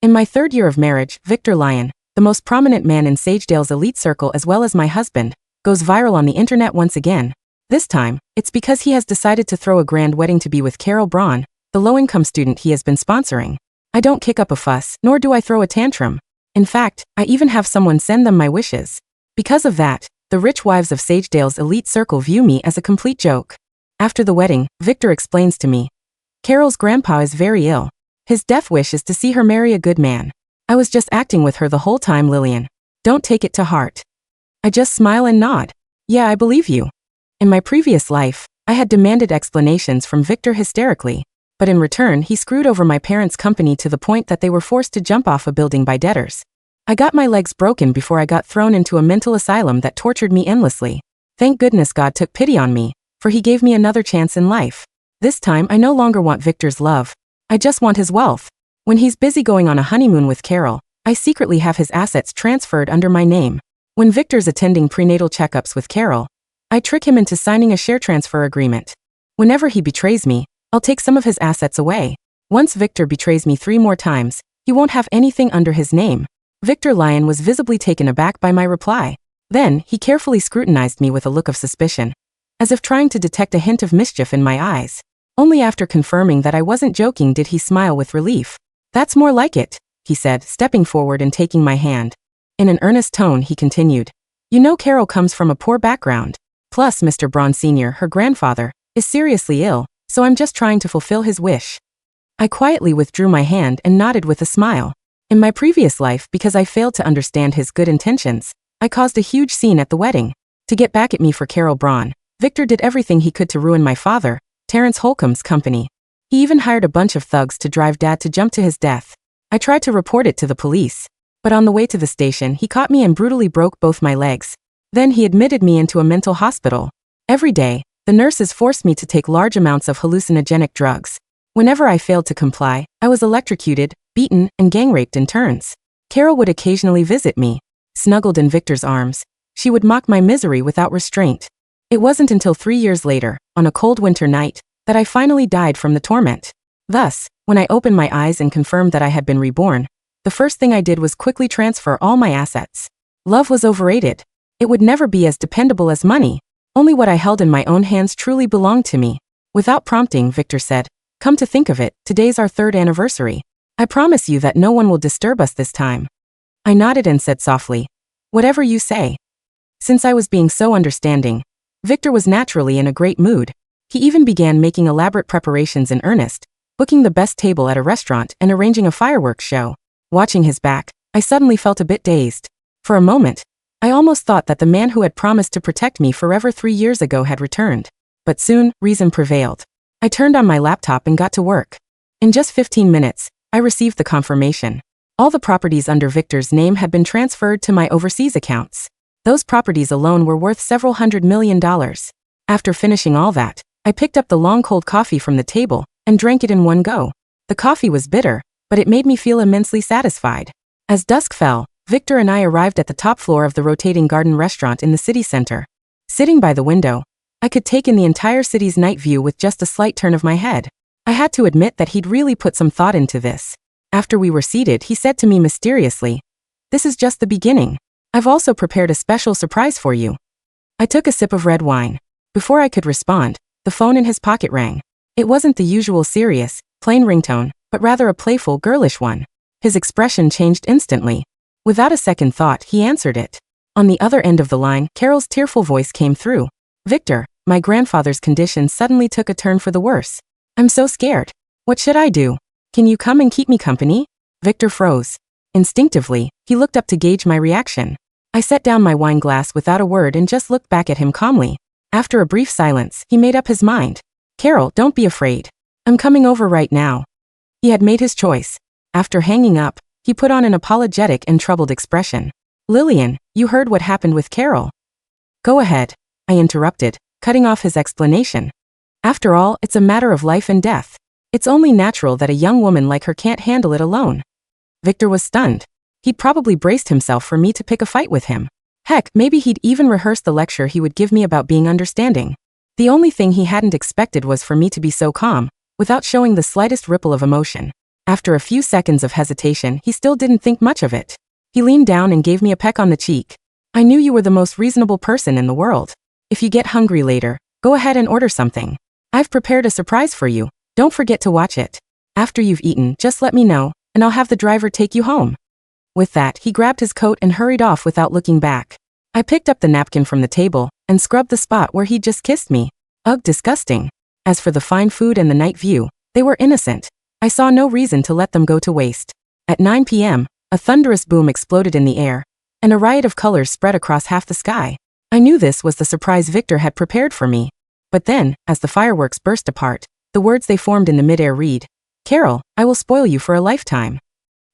In my third year of marriage, Victor Lyon, the most prominent man in Sagedale's elite circle as well as my husband, goes viral on the internet once again. This time, it's because he has decided to throw a grand wedding to be with Carol Braun, the low-income student he has been sponsoring. I don't kick up a fuss, nor do I throw a tantrum. In fact, I even have someone send them my wishes. Because of that, the rich wives of Sagedale's elite circle view me as a complete joke. After the wedding, Victor explains to me. Carol's grandpa is very ill. His death wish is to see her marry a good man. I was just acting with her the whole time, Lilian. Don't take it to heart. I just smile and nod. Yeah, I believe you. In my previous life, I had demanded explanations from Victor hysterically, but in return he screwed over my parents' company to the point that they were forced to jump off a building by debtors. I got my legs broken before I got thrown into a mental asylum that tortured me endlessly. Thank goodness God took pity on me, for he gave me another chance in life. This time I no longer want Victor's love. I just want his wealth. When he's busy going on a honeymoon with Carol, I secretly have his assets transferred under my name. When Victor's attending prenatal checkups with Carol, I trick him into signing a share transfer agreement. Whenever he betrays me, I'll take some of his assets away. Once Victor betrays me 3 more times, he won't have anything under his name. Victor Lyon was visibly taken aback by my reply. Then, he carefully scrutinized me with a look of suspicion, as if trying to detect a hint of mischief in my eyes. Only after confirming that I wasn't joking did he smile with relief. That's more like it, he said, stepping forward and taking my hand. In an earnest tone, he continued. You know Carol comes from a poor background. Plus, Mr. Braun Sr., her grandfather, is seriously ill, so I'm just trying to fulfill his wish. I quietly withdrew my hand and nodded with a smile. In my previous life, because I failed to understand his good intentions, I caused a huge scene at the wedding. To get back at me for Carol Braun, Victor did everything he could to ruin my father, Terrence Holcomb's company. He even hired a bunch of thugs to drive Dad to jump to his death. I tried to report it to the police, but on the way to the station he caught me and brutally broke both my legs. Then he admitted me into a mental hospital. Every day, the nurses forced me to take large amounts of hallucinogenic drugs. Whenever I failed to comply, I was electrocuted, beaten, and gang-raped in turns. Carol would occasionally visit me. Snuggled in Victor's arms, she would mock my misery without restraint. It wasn't until 3 years later, on a cold winter night, that I finally died from the torment. Thus, when I opened my eyes and confirmed that I had been reborn, the first thing I did was quickly transfer all my assets. Love was overrated. It would never be as dependable as money. Only what I held in my own hands truly belonged to me. Without prompting, Victor said, Come to think of it, today's our 3rd anniversary. I promise you that no one will disturb us this time. I nodded and said softly, Whatever you say. Since I was being so understanding, Victor was naturally in a great mood. He even began making elaborate preparations in earnest, booking the best table at a restaurant and arranging a fireworks show. Watching his back, I suddenly felt a bit dazed. For a moment, I almost thought that the man who had promised to protect me forever 3 years ago had returned. But soon, reason prevailed. I turned on my laptop and got to work. In just 15 minutes, I received the confirmation. All the properties under Victor's name had been transferred to my overseas accounts. Those properties alone were worth several $100 million. After finishing all that, I picked up the long cold coffee from the table and drank it in one go. The coffee was bitter, but it made me feel immensely satisfied. As dusk fell, Victor and I arrived at the top floor of the rotating garden restaurant in the city center. Sitting by the window, I could take in the entire city's night view with just a slight turn of my head. I had to admit that he'd really put some thought into this. After we were seated, he said to me mysteriously, This is just the beginning. I've also prepared a special surprise for you. I took a sip of red wine. Before I could respond, the phone in his pocket rang. It wasn't the usual serious, plain ringtone, but rather a playful, girlish one. His expression changed instantly. Without a second thought, he answered it. On the other end of the line, Carol's tearful voice came through. Victor, my grandfather's condition suddenly took a turn for the worse. I'm so scared. What should I do? Can you come and keep me company? Victor froze. Instinctively, he looked up to gauge my reaction. I set down my wine glass without a word and just looked back at him calmly. After a brief silence, he made up his mind. Carol, don't be afraid. I'm coming over right now. He had made his choice. After hanging up, he put on an apologetic and troubled expression. Lilian, you heard what happened with Carol. Go ahead, I interrupted, cutting off his explanation. After all, it's a matter of life and death. It's only natural that a young woman like her can't handle it alone. Victor was stunned. He'd probably braced himself for me to pick a fight with him. Heck, maybe he'd even rehearsed the lecture he would give me about being understanding. The only thing he hadn't expected was for me to be so calm, without showing the slightest ripple of emotion. After a few seconds of hesitation, he still didn't think much of it. He leaned down and gave me a peck on the cheek. I knew you were the most reasonable person in the world. If you get hungry later, go ahead and order something. I've prepared a surprise for you. Don't forget to watch it. After you've eaten, just let me know, and I'll have the driver take you home. With that, he grabbed his coat and hurried off without looking back. I picked up the napkin from the table and scrubbed the spot where he'd just kissed me. Ugh, disgusting. As for the fine food and the night view, they were innocent. I saw no reason to let them go to waste. At 9 p.m., a thunderous boom exploded in the air, and a riot of colors spread across half the sky. I knew this was the surprise Victor had prepared for me. But then, as the fireworks burst apart, the words they formed in the midair read, "Carol, I will spoil you for a lifetime."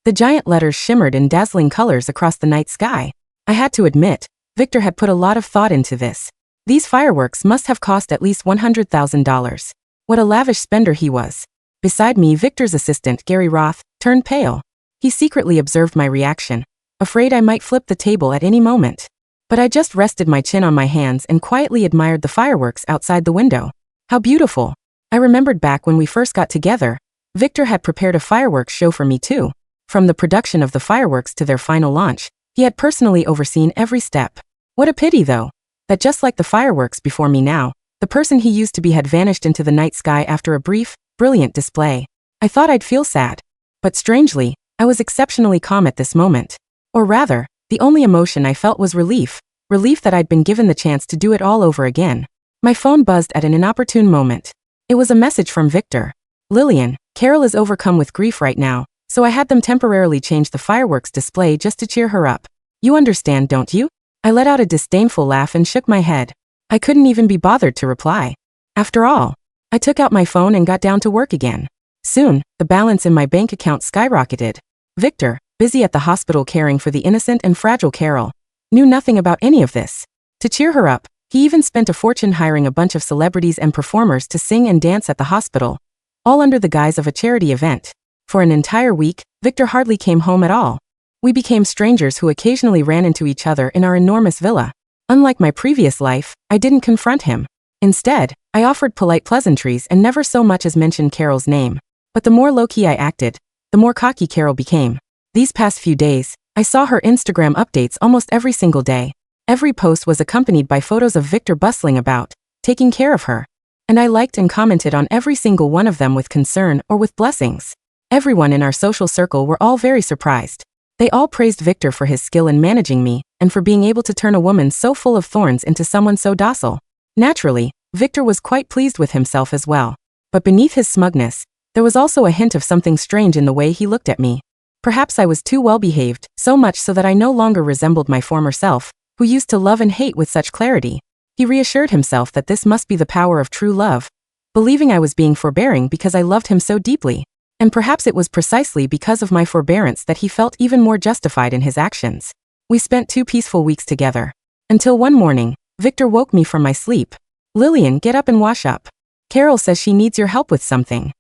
The giant letters shimmered in dazzling colors across the night sky. I had to admit, Victor had put a lot of thought into this. These fireworks must have cost at least $100,000. What a lavish spender he was. Beside me, Victor's assistant, Gary Roth, turned pale. He secretly observed my reaction, afraid I might flip the table at any moment. But I just rested my chin on my hands and quietly admired the fireworks outside the window. How beautiful. I remembered back when we first got together, Victor had prepared a fireworks show for me too. From the production of the fireworks to their final launch, he had personally overseen every step. What a pity though, that just like the fireworks before me now, the person he used to be had vanished into the night sky after a brief, brilliant display. I thought I'd feel sad. But strangely, I was exceptionally calm at this moment. Or rather, the only emotion I felt was relief. Relief that I'd been given the chance to do it all over again. My phone buzzed at an inopportune moment. It was a message from Victor. "Lilian, Carol is overcome with grief right now, so I had them temporarily change the fireworks display just to cheer her up. You understand, don't you?" I let out a disdainful laugh and shook my head. I couldn't even be bothered to reply. After all, I took out my phone and got down to work again. Soon, the balance in my bank account skyrocketed. Victor, busy at the hospital caring for the innocent and fragile Carol, knew nothing about any of this. To cheer her up, he even spent a fortune hiring a bunch of celebrities and performers to sing and dance at the hospital, all under the guise of a charity event. For an entire week, Victor hardly came home at all. We became strangers who occasionally ran into each other in our enormous villa. Unlike my previous life, I didn't confront him. Instead, I offered polite pleasantries and never so much as mentioned Carol's name. But the more low-key I acted, the more cocky Carol became. These past few days, I saw her Instagram updates almost every single day. Every post was accompanied by photos of Victor bustling about, taking care of her. And I liked and commented on every single one of them with concern or with blessings. Everyone in our social circle were all very surprised. They all praised Victor for his skill in managing me and for being able to turn a woman so full of thorns into someone so docile. Naturally, Victor was quite pleased with himself as well. But beneath his smugness, there was also a hint of something strange in the way he looked at me. Perhaps I was too well behaved, so much so that I no longer resembled my former self, who used to love and hate with such clarity. He reassured himself that this must be the power of true love, believing I was being forbearing because I loved him so deeply. And perhaps it was precisely because of my forbearance that he felt even more justified in his actions. We spent 2 peaceful weeks together. Until one morning, Victor woke me from my sleep. "Lilian, get up and wash up. Carol says she needs your help with something."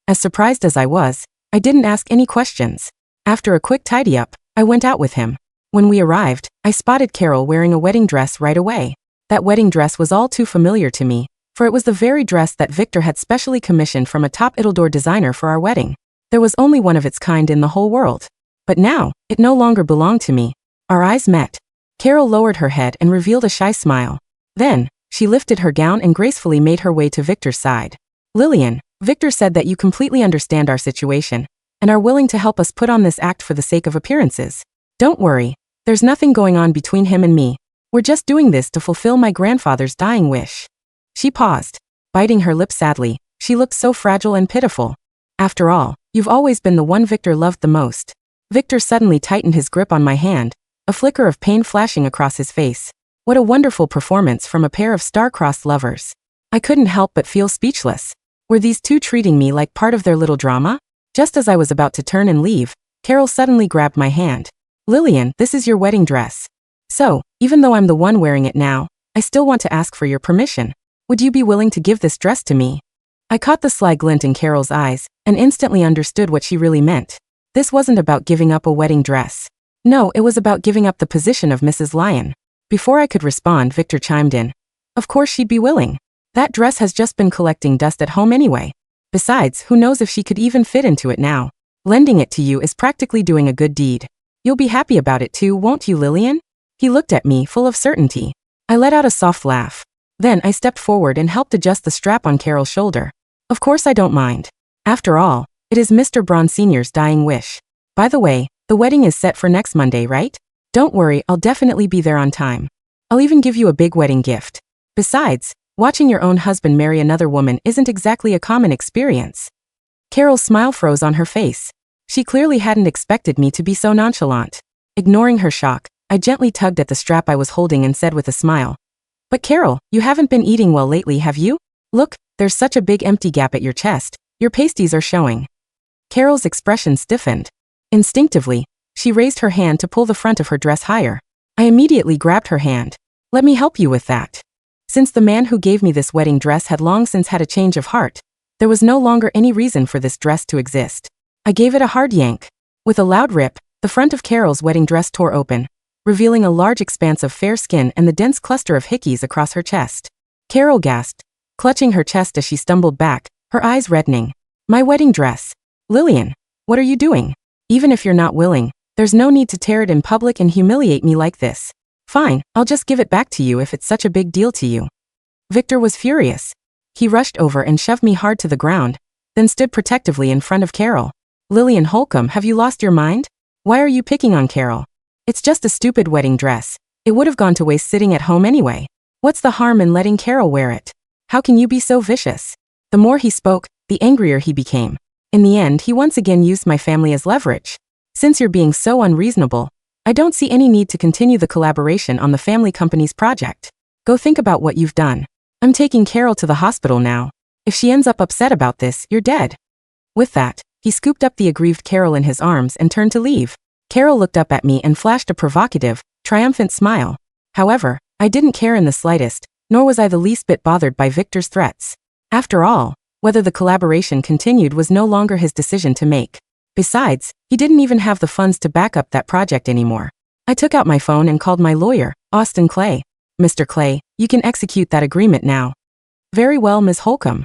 As surprised as I was, I didn't ask any questions. After a quick tidy-up, I went out with him. When we arrived, I spotted Carol wearing a wedding dress right away. That wedding dress was all too familiar to me, for it was the very dress that Victor had specially commissioned from a top Italodor designer for our wedding. There was only one of its kind in the whole world. But now, it no longer belonged to me. Our eyes met. Carol lowered her head and revealed a shy smile. Then, she lifted her gown and gracefully made her way to Victor's side. "Lilian, Victor said that you completely understand our situation and are willing to help us put on this act for the sake of appearances. Don't worry, there's nothing going on between him and me. We're just doing this to fulfill my grandfather's dying wish." She paused, biting her lip sadly. She looked so fragile and pitiful. "After all, you've always been the one Victor loved the most." Victor suddenly tightened his grip on my hand, a flicker of pain flashing across his face. What a wonderful performance from a pair of star-crossed lovers. I couldn't help but feel speechless. Were these two treating me like part of their little drama? Just as I was about to turn and leave, Carol suddenly grabbed my hand. "Lilian, this is your wedding dress. So, even though I'm the one wearing it now, I still want to ask for your permission. Would you be willing to give this dress to me?" I caught the sly glint in Carol's eyes and instantly understood what she really meant. This wasn't about giving up a wedding dress. No, it was about giving up the position of Mrs. Lyon. Before I could respond, Victor chimed in. "Of course she'd be willing. That dress has just been collecting dust at home anyway. Besides, who knows if she could even fit into it now." Lending it to you is practically doing a good deed. You'll be happy about it too, won't you, Lilian? He looked at me, full of certainty. I let out a soft laugh. Then I stepped forward and helped adjust the strap on Carol's shoulder. Of course I don't mind. After all, it is Mr. Braun Sr.'s dying wish. By the way, the wedding is set for next Monday, right? Don't worry, I'll definitely be there on time. I'll even give you a big wedding gift. Besides, watching your own husband marry another woman isn't exactly a common experience. Carol's smile froze on her face. She clearly hadn't expected me to be so nonchalant. Ignoring her shock, I gently tugged at the strap I was holding and said with a smile, "But Carol, you haven't been eating well lately, have you? Look, there's such a big empty gap at your chest. Your pasties are showing." Carol's expression stiffened. Instinctively, she raised her hand to pull the front of her dress higher. I immediately grabbed her hand. "Let me help you with that." Since the man who gave me this wedding dress had long since had a change of heart, there was no longer any reason for this dress to exist. I gave it a hard yank. With a loud rip, the front of Carol's wedding dress tore open, revealing a large expanse of fair skin and the dense cluster of hickeys across her chest. Carol gasped, clutching her chest as she stumbled back, her eyes reddening. "My wedding dress. Lilian, what are you doing? Even if you're not willing, there's no need to tear it in public and humiliate me like this. Fine, I'll just give it back to you if it's such a big deal to you." Victor was furious. He rushed over and shoved me hard to the ground, then stood protectively in front of Carol. "Lilian Holcomb, have you lost your mind? Why are you picking on Carol? It's just a stupid wedding dress. It would have gone to waste sitting at home anyway. What's the harm in letting Carol wear it? How can you be so vicious?" The more he spoke, the angrier he became. In the end, he once again used my family as leverage. "Since you're being so unreasonable, I don't see any need to continue the collaboration on the family company's project. Go think about what you've done. I'm taking Carol to the hospital now. If she ends up upset about this, you're dead." With that, he scooped up the aggrieved Carol in his arms and turned to leave. Carol looked up at me and flashed a provocative, triumphant smile. However, I didn't care in the slightest, nor was I the least bit bothered by Victor's threats. After all, whether the collaboration continued was no longer his decision to make. Besides, he didn't even have the funds to back up that project anymore. I took out my phone and called my lawyer, Austin Clay. "Mr. Clay, you can execute that agreement now." "Very well, Ms. Holcomb."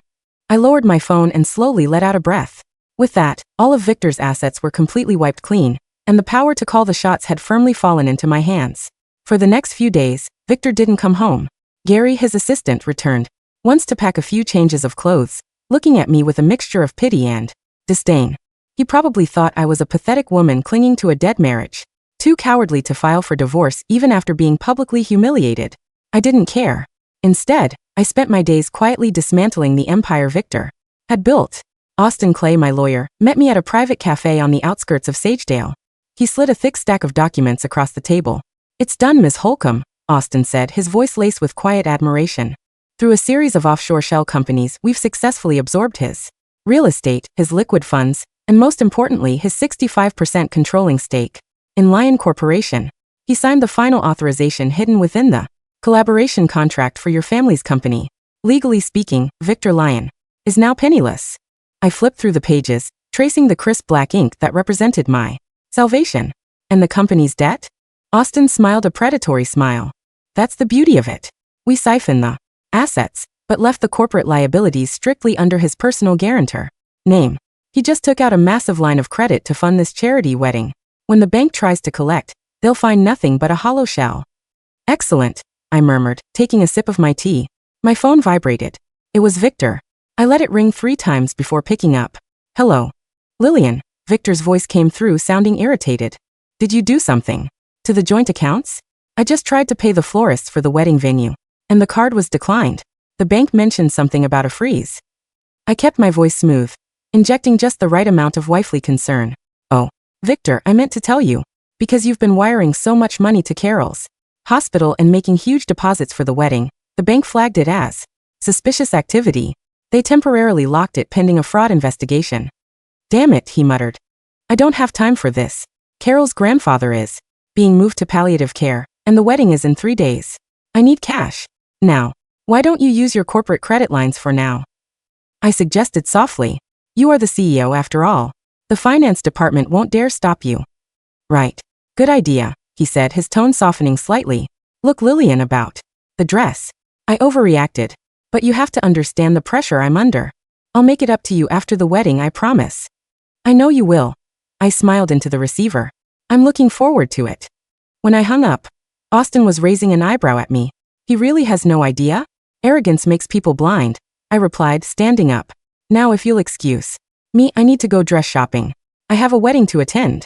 I lowered my phone and slowly let out a breath. With that, all of Victor's assets were completely wiped clean, and the power to call the shots had firmly fallen into my hands. For the next few days, Victor didn't come home. Gary, his assistant, returned, once to pack a few changes of clothes, looking at me with a mixture of pity and disdain. He probably thought I was a pathetic woman clinging to a dead marriage, too cowardly to file for divorce even after being publicly humiliated. I didn't care. Instead, I spent my days quietly dismantling the empire Victor had built. Austin Clay, my lawyer, met me at a private cafe on the outskirts of Sagedale. He slid a thick stack of documents across the table. "It's done, Ms. Holcomb," Austin said, his voice laced with quiet admiration. "Through a series of offshore shell companies, we've successfully absorbed his real estate, his liquid funds, and most importantly, his 65% controlling stake in Lyon Corporation. He signed the final authorization hidden within the collaboration contract for your family's company. Legally speaking, Victor Lyon is now penniless." I flipped through the pages, tracing the crisp black ink that represented my salvation. "And the company's debt?" Austin smiled a predatory smile. "That's the beauty of it. We siphon the assets, but left the corporate liabilities strictly under his personal guarantor name. He just took out a massive line of credit to fund this charity wedding. When the bank tries to collect, they'll find nothing but a hollow shell." "Excellent," I murmured, taking a sip of my tea. My phone vibrated. It was Victor. I let it ring 3 times before picking up. "Hello. Lilian," Victor's voice came through, sounding irritated. "Did you do something to the joint accounts? I just tried to pay the florists for the wedding venue, and the card was declined. The bank mentioned something about a freeze." I kept my voice smooth, injecting just the right amount of wifely concern. "Oh, Victor, I meant to tell you, because you've been wiring so much money to Carol's hospital and making huge deposits for the wedding, the bank flagged it as suspicious activity. They temporarily locked it pending a fraud investigation." "Damn it," he muttered. "I don't have time for this. Carol's grandfather is being moved to palliative care, and the wedding is in 3 days. I need cash now. Why don't you use your corporate credit lines for now?" I suggested softly. "You are the CEO after all. The finance department won't dare stop you." "Right. Good idea," he said, his tone softening slightly. "Look, Lilian, about the dress. I overreacted. But you have to understand the pressure I'm under. I'll make it up to you after the wedding, I promise." "I know you will," I smiled into the receiver. I'm looking forward to it. When I hung up, Austin was raising an eyebrow at me. He really has no idea? Arrogance makes people blind, I replied, standing up. Now if you'll excuse me, I need to go dress shopping. I have a wedding to attend.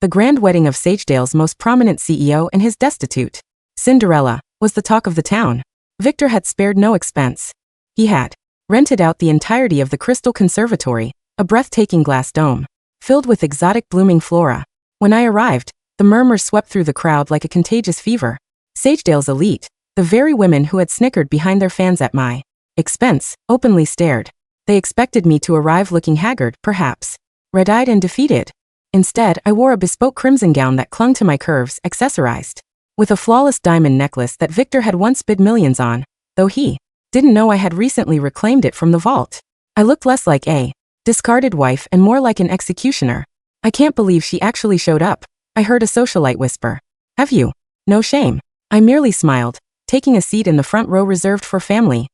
The grand wedding of Sagedale's most prominent CEO and his destitute Cinderella was the talk of the town. Victor had spared no expense. He had rented out the entirety of the Crystal Conservatory, a breathtaking glass dome, filled with exotic blooming flora. When I arrived, the murmurs swept through the crowd like a contagious fever. Sagedale's elite, the very women who had snickered behind their fans at my expense, openly stared. They expected me to arrive looking haggard, perhaps red-eyed and defeated. Instead, I wore a bespoke crimson gown that clung to my curves, accessorized with a flawless diamond necklace that Victor had once spent millions on, though he didn't know I had recently reclaimed it from the vault. I looked less like a discarded wife and more like an executioner. I can't believe she actually showed up, I heard a socialite whisper. Have you? No shame. I merely smiled, taking a seat in the front row reserved for family.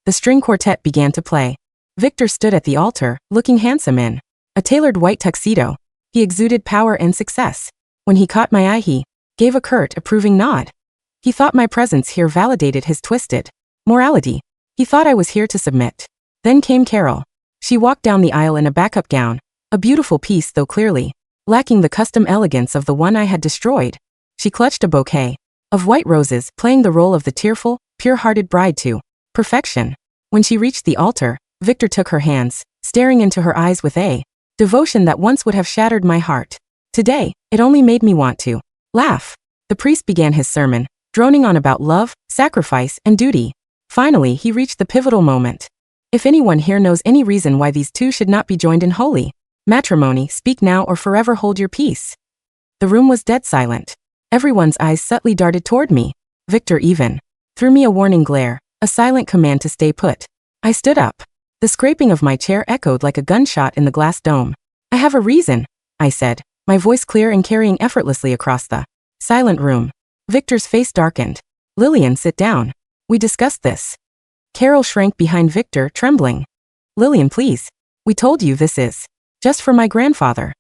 The string quartet began to play. Victor stood at the altar, looking handsome in a tailored white tuxedo. He exuded power and success. When he caught my eye, he gave a curt, approving nod. He thought my presence here validated his twisted morality. He thought I was here to submit. Then came Carol. She walked down the aisle in a backup gown, a beautiful piece though clearly lacking the custom elegance of the one I had destroyed. She clutched a bouquet of white roses, playing the role of the tearful, pure-hearted bride to perfection. When she reached the altar, Victor took her hands, staring into her eyes with a devotion that once would have shattered my heart. Today, it only made me want to laugh. The priest began his sermon, droning on about love, sacrifice, and duty. Finally, he reached the pivotal moment. If anyone here knows any reason why these two should not be joined in holy matrimony, speak now or forever hold your peace. The room was dead silent. Everyone's eyes subtly darted toward me. Victor even threw me a warning glare, a silent command to stay put. I stood up. The scraping of my chair echoed like a gunshot in the glass dome. I have a reason, I said, my voice clear and carrying effortlessly across the silent room. Victor's face darkened. Lilian, sit down. We discussed this. Carol shrank behind Victor, trembling. Lilian, please. We told you this is just for my grandfather.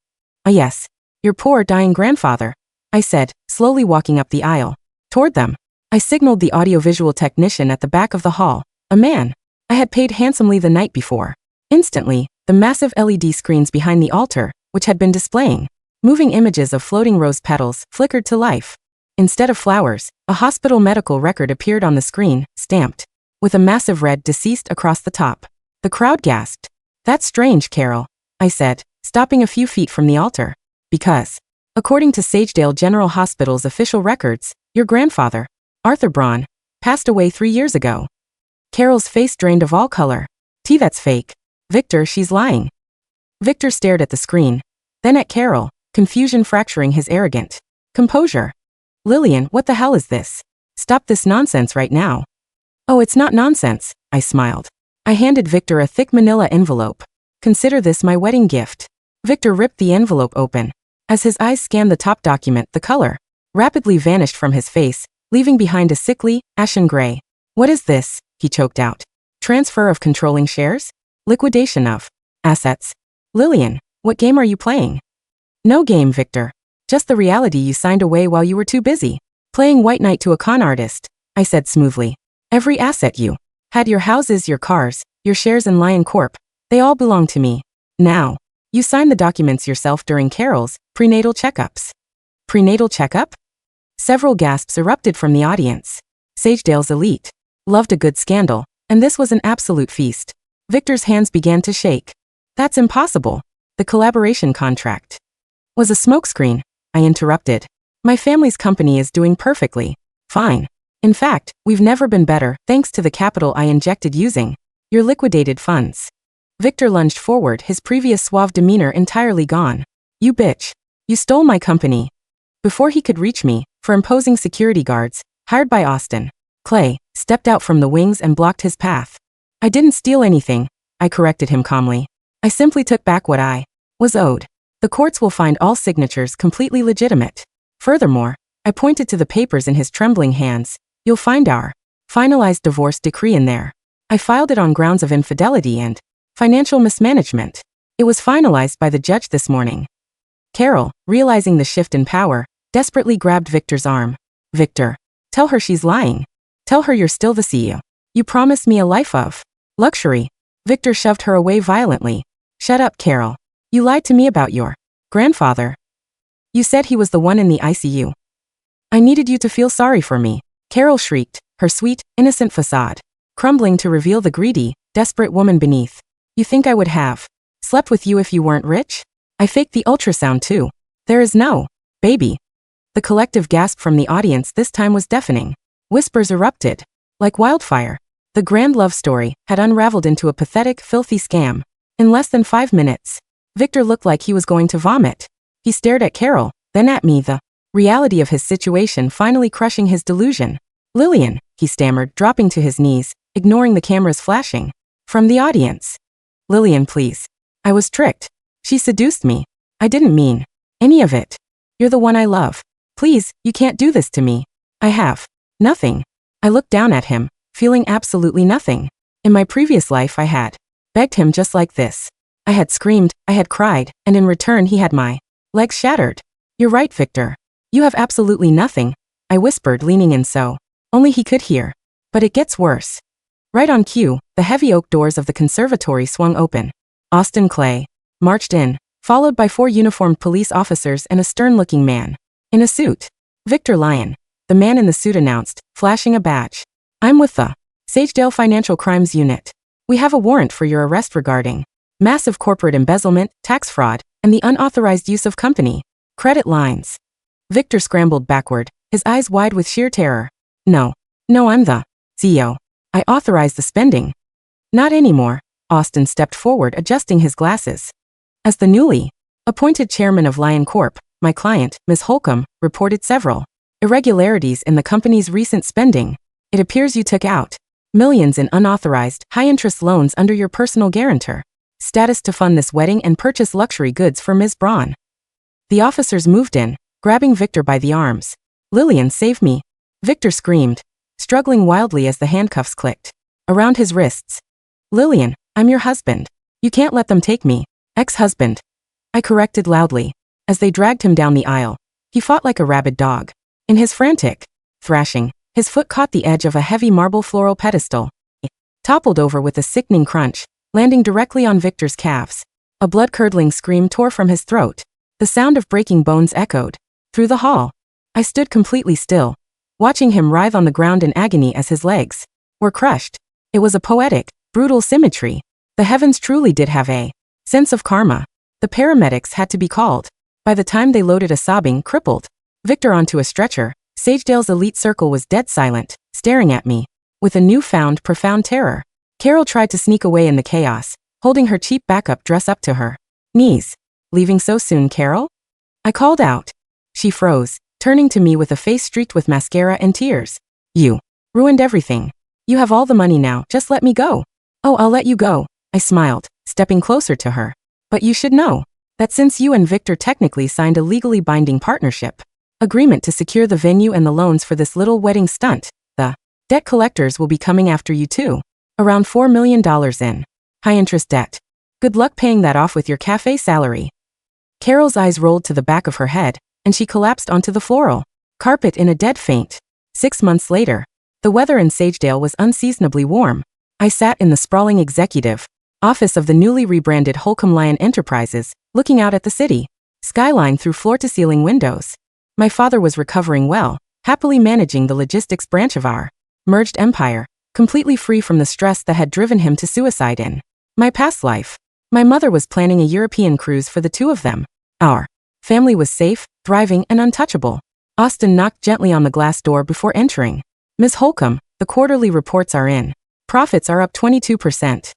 Yes. Your poor, dying grandfather, I said, slowly walking up the aisle toward them. I signaled the audiovisual technician at the back of the hall, a man I had paid handsomely the night before. Instantly, the massive LED screens behind the altar, which had been displaying moving images of floating rose petals, flickered to life. Instead of flowers, a hospital medical record appeared on the screen, stamped with a massive red deceased across the top. The crowd gasped. That's strange, Carol, I said, stopping a few feet from the altar. Because, according to Sagedale General Hospital's official records, your grandfather, Arthur Braun, passed away 3 years ago. Carol's face drained of all color. That's fake. Victor, she's lying. Victor stared at the screen, then at Carol, confusion fracturing his arrogant composure. Lilian, what the hell is this? Stop this nonsense right now. Oh, it's not nonsense, I smiled. I handed Victor a thick manila envelope. Consider this my wedding gift. Victor ripped the envelope open. As his eyes scanned the top document, the color rapidly vanished from his face, leaving behind a sickly, ashen gray. What is this? He choked out. Transfer of controlling shares? Liquidation of assets. Lilian, what game are you playing? No game, Victor. Just the reality you signed away while you were too busy playing white knight to a con artist, I said smoothly. Every asset you had, your houses, your cars, your shares in Lyon Corp, they all belong to me. Now, you signed the documents yourself during Carol's prenatal checkups. Prenatal checkup? Several gasps erupted from the audience. Sagedale's elite loved a good scandal, and this was an absolute feast. Victor's hands began to shake. That's impossible. The collaboration contract was a smokescreen, I interrupted. My family's company is doing perfectly fine. In fact, we've never been better, thanks to the capital I injected using your liquidated funds. Victor lunged forward, his previous suave demeanor entirely gone. You bitch. You stole my company. Before he could reach me, four imposing security guards, hired by Austin Clay, stepped out from the wings and blocked his path. I didn't steal anything, I corrected him calmly. I simply took back what I was owed. The courts will find all signatures completely legitimate. Furthermore, I pointed to the papers in his trembling hands. You'll find our finalized divorce decree in there. I filed it on grounds of infidelity and financial mismanagement. It was finalized by the judge this morning. Carol, realizing the shift in power, desperately grabbed Victor's arm. Victor. Tell her she's lying. Tell her you're still the CEO. You promised me a life of luxury. Victor shoved her away violently. Shut up, Carol. You lied to me about your grandfather. You said he was the one in the ICU. I needed you to feel sorry for me. Carol shrieked, her sweet, innocent facade crumbling to reveal the greedy, desperate woman beneath. You think I would have slept with you if you weren't rich? I faked the ultrasound too. There is no baby. The collective gasp from the audience this time was deafening. Whispers erupted. Like wildfire. The grand love story had unraveled into a pathetic, filthy scam. In less than 5 minutes, Victor looked like he was going to vomit. He stared at Carol, then at me, the reality of his situation finally crushing his delusion. Lilian, he stammered, dropping to his knees, ignoring the cameras flashing from the audience. Lilian, please. I was tricked. She seduced me. I didn't mean any of it. You're the one I love. Please, you can't do this to me. I have nothing. I looked down at him, feeling absolutely nothing. In my previous life I had begged him just like this. I had screamed, I had cried, and in return he had my legs shattered. You're right, Victor. You have absolutely nothing, I whispered, leaning in so only he could hear. But it gets worse. Right on cue, the heavy oak doors of the conservatory swung open. Austin Clay marched in, followed by 4 uniformed police officers and a stern-looking man in a suit. Victor Lyon, the man in the suit announced, flashing a badge. I'm with the Sagedale Financial Crimes Unit. We have a warrant for your arrest regarding massive corporate embezzlement, tax fraud, and the unauthorized use of company credit lines. Victor scrambled backward, his eyes wide with sheer terror. No, I'm the CEO. I authorized the spending. Not anymore. Austin stepped forward, adjusting his glasses. As the newly appointed chairman of Lyon Corp., my client, Ms. Holcomb, reported several irregularities in the company's recent spending. It appears you took out millions in unauthorized, high-interest loans under your personal guarantor status to fund this wedding and purchase luxury goods for Ms. Braun. The officers moved in, grabbing Victor by the arms. Lilian, save me. Victor screamed, struggling wildly as the handcuffs clicked around his wrists. Lilian, I'm your husband. You can't let them take me. Ex-husband. I corrected loudly. As they dragged him down the aisle, he fought like a rabid dog. In his frantic thrashing, his foot caught the edge of a heavy marble floral pedestal. It toppled over with a sickening crunch, landing directly on Victor's calves. A blood-curdling scream tore from his throat. The sound of breaking bones echoed through the hall. I stood completely still, watching him writhe on the ground in agony as his legs were crushed. It was a poetic, brutal symmetry. The heavens truly did have a sense of karma. The paramedics had to be called. By the time they loaded a sobbing, crippled Victor onto a stretcher, Sagedale's elite circle was dead silent, staring at me with a newfound, profound terror. Carol tried to sneak away in the chaos, holding her cheap backup dress up to her knees. Leaving so soon, Carol? I called out. She froze, turning to me with a face streaked with mascara and tears. You ruined everything. You have all the money now, just let me go. Oh, I'll let you go, I smiled, stepping closer to her. But you should know that since you and Victor technically signed a legally binding partnership agreement to secure the venue and the loans for this little wedding stunt, the debt collectors will be coming after you too. Around $4 million in high-interest debt. Good luck paying that off with your cafe salary. Carol's eyes rolled to the back of her head, and she collapsed onto the floral carpet in a dead faint. 6 months later, the weather in Sagedale was unseasonably warm. I sat in the sprawling executive office of the newly rebranded Holcomb Lyon Enterprises, looking out at the city skyline through floor-to-ceiling windows. My father was recovering well, happily managing the logistics branch of our merged empire, completely free from the stress that had driven him to suicide in my past life. My mother was planning a European cruise for the 2 of them. Our family was safe, thriving, and untouchable. Austin knocked gently on the glass door before entering. Ms. Holcomb, the quarterly reports are in. Profits are up 22%.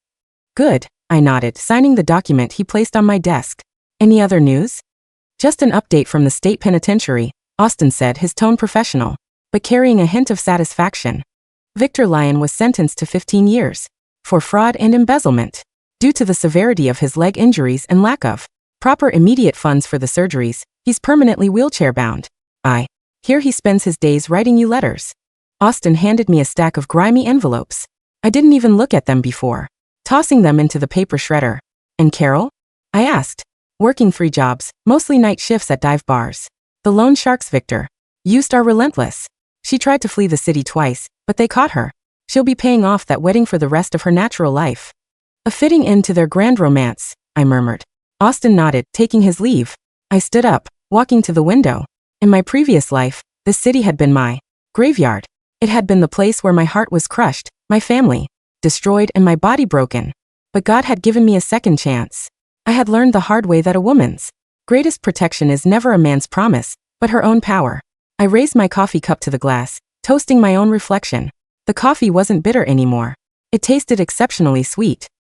Good, I nodded, signing the document he placed on my desk. Any other news? Just an update from the state penitentiary, Austin said, his tone professional, but carrying a hint of satisfaction. Victor Lyon was sentenced to 15 years for fraud and embezzlement. Due to the severity of his leg injuries and lack of proper immediate funds for the surgeries, he's permanently wheelchair-bound. I hear he spends his days writing you letters. Austin handed me a stack of grimy envelopes. I didn't even look at them before, tossing them into the paper shredder. And Carol? I asked. working 3 jobs, mostly night shifts at dive bars. The loan sharks Victor used are relentless. She tried to flee the city twice, but they caught her. She'll be paying off that wedding for the rest of her natural life. A fitting end to their grand romance, I murmured. Austin nodded, taking his leave. I stood up, walking to the window. In my previous life, this city had been my graveyard. It had been the place where my heart was crushed, my family destroyed, and my body broken. But God had given me a second chance. I had learned the hard way that a woman's greatest protection is never a man's promise, but her own power. I raised my coffee cup to the glass, toasting my own reflection. The coffee wasn't bitter anymore. It tasted exceptionally sweet.